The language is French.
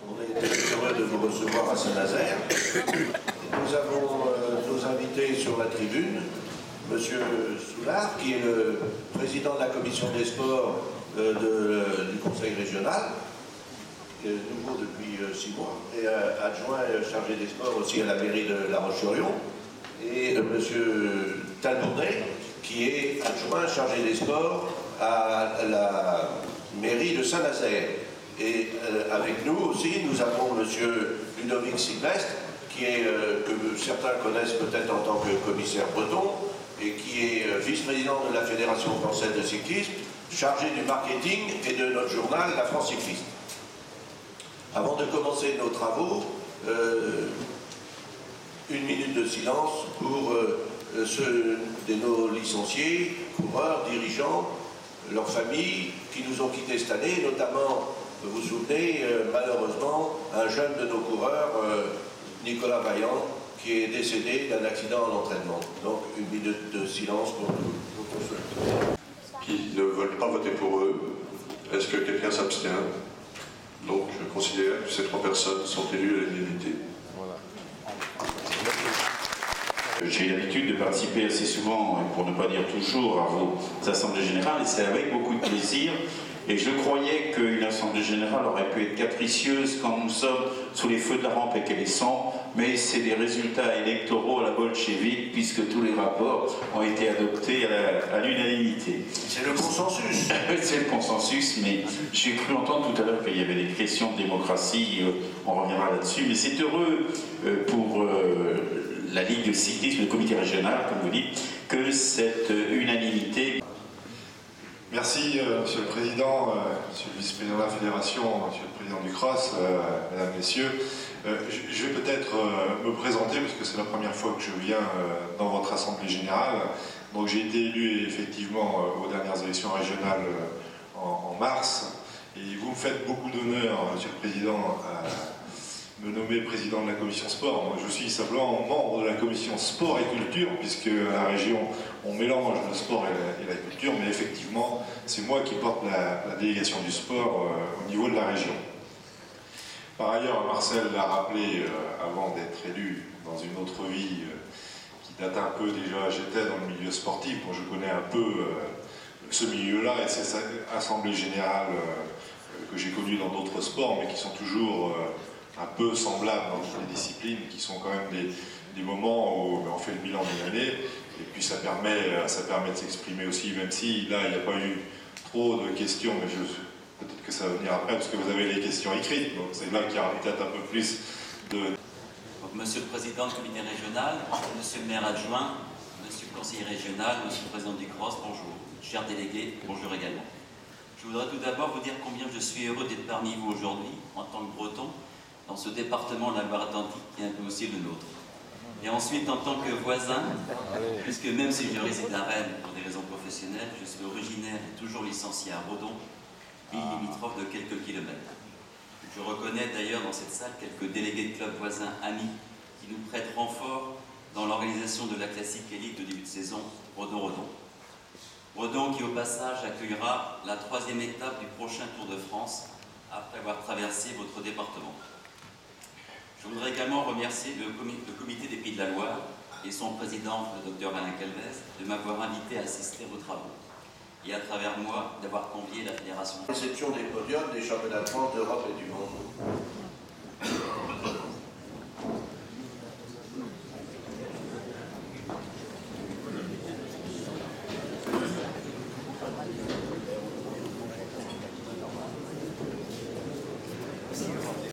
On est très heureux de vous recevoir à Saint-Nazaire. Nous avons nos invités sur la tribune, Monsieur Soulard, qui est le président de la commission des sports du Conseil régional, nouveau depuis 6 mois, et adjoint chargé des sports aussi à la mairie de La Roche-sur-Yon, et Monsieur Talbourdet, qui est adjoint chargé des sports à la mairie de Saint-Nazaire. Et avec nous aussi, nous avons Monsieur Ludovic Sylvestre, qui est, que certains connaissent peut-être en tant que commissaire breton, et qui est vice-président de la Fédération française de cyclisme, chargé du marketing et de notre journal, La France cycliste. Avant de commencer nos travaux, 1 minute de silence pour ceux de nos licenciés, coureurs, dirigeants, leurs familles qui nous ont quittés cette année, notamment, vous vous souvenez, malheureusement, un jeune de nos coureurs, Nicolas Vaillant, qui est décédé d'un accident en entraînement. Donc 1 minute de silence pour nos consolateurs. Qui ne veulent pas voter pour eux. Est-ce que quelqu'un s'abstient? Donc je considère que ces 3 personnes sont élues à l'unanimité. J'ai l'habitude de participer assez souvent, pour ne pas dire toujours, à vos assemblées générales, et c'est avec beaucoup de plaisir. Et je croyais qu'une assemblée générale aurait pu être capricieuse quand nous sommes sous les feux de la rampe et qu'elle est sans, mais c'est des résultats électoraux à la bolchevique, puisque tous les rapports ont été adoptés à l'unanimité. C'est le consensus. C'est le consensus, mais j'ai cru entendre tout à l'heure qu'il y avait des questions de démocratie, on reviendra là-dessus, mais c'est heureux pour la Ligue de cyclisme, le comité régional, comme vous dites, que cette unanimité. Merci, Monsieur le Président, Monsieur le Vice-président de la Fédération, Monsieur le Président du CROSS, Mesdames, Messieurs. Je vais peut-être me présenter, parce que c'est la première fois que je viens dans votre Assemblée Générale. Donc j'ai été élu effectivement aux dernières élections régionales en mars. Et vous me faites beaucoup d'honneur, Monsieur le Président, à me nommer président de la commission sport. Moi, je suis simplement membre de la commission sport et culture, puisque à la région, on mélange le sport et la culture, mais effectivement, c'est moi qui porte la délégation du sport au niveau de la région. Par ailleurs, Marcel l'a rappelé avant d'être élu dans une autre vie qui date un peu déjà, j'étais dans le milieu sportif, donc je connais un peu ce milieu-là, et c'est cette assemblée générale que j'ai connue dans d'autres sports, mais qui sont toujours un peu semblables dans toutes les disciplines, qui sont quand même des moments où on fait le bilan d'une année, et puis ça permet de s'exprimer aussi, même si là il n'y a pas eu trop de questions, mais peut-être que ça va venir après, parce que vous avez les questions écrites, donc c'est là qu'il y aura peut-être un peu plus de... Donc, Monsieur le Président du comité régional, Monsieur le maire adjoint, Monsieur le conseiller régional, Monsieur le Président du CROSS, bonjour. Chers délégués, bonjour également. Je voudrais tout d'abord vous dire combien je suis heureux d'être parmi vous aujourd'hui, en tant que breton, dans ce département de la Loire-Atlantique qui est un peu aussi le nôtre. Et ensuite, en tant que voisin, puisque même si je réside à Rennes pour des raisons professionnelles, je suis originaire et toujours licencié à Redon, ville limitrophe de quelques kilomètres. Je reconnais d'ailleurs dans cette salle quelques délégués de clubs voisins amis qui nous prêtent renfort dans l'organisation de la classique élite de début de saison Redon-Redon. Redon qui au passage accueillera la 3e étape du prochain Tour de France après avoir traversé votre département. Je voudrais également remercier le comité des Pays de la Loire et son président, le Dr Alain Calvez, de m'avoir invité à assister à vos travaux et à travers moi d'avoir convié la fédération. Réception des podiums des championnats de France, d'Europe et du monde.